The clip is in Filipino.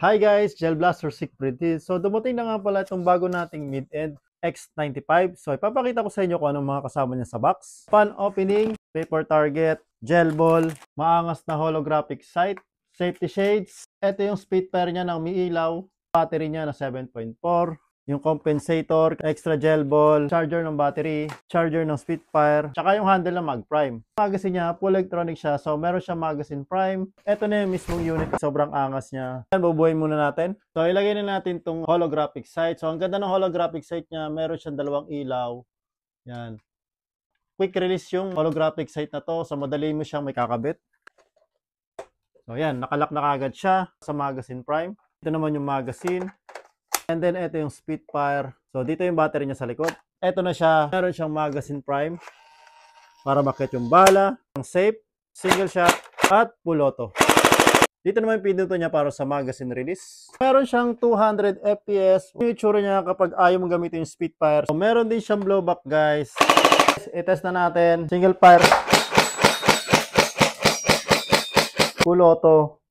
Hi guys, Gel Blaster Siegfried. So dumating na nga pala itong bago nating mid-end X95. So ipapakita ko sa inyo kung anong mga kasama niya sa box. Pan opening, paper target, gel ball, maangas na holographic sight, safety shades. Ito yung speedfire niya ng umiilaw, battery niya na 7.4. Yung compensator, extra gel ball, charger ng battery, charger ng Spitfire, tsaka yung handle ng Mag Prime. Magazine niya, full electronic siya, so meron siyang magazine prime. Ito na yung mismong unit, sobrang angas niya. Bubuhayin muna natin. So ilagay na natin tong holographic sight. So ang ganda ng holographic sight niya, meron siyang dalawang ilaw. Yan. Quick release yung holographic sight na to, so madali mo siyang may kakabit. So yan, nakalock na kagad siya sa magazine prime. Ito naman yung magazine. And then, ito yung Spitfire. So, dito yung battery niya sa likod. Ito na siya. Meron siyang magazine prime para makit yung bala. Ang safe, single shot, at full auto. Dito naman yung pinduto niya para sa magazine release. Meron siyang 200 FPS. Yung itsura niya kapag ayaw mong gamitin yung Spitfire. So, meron din siyang blowback, guys. I-test na natin. Single fire. Full auto.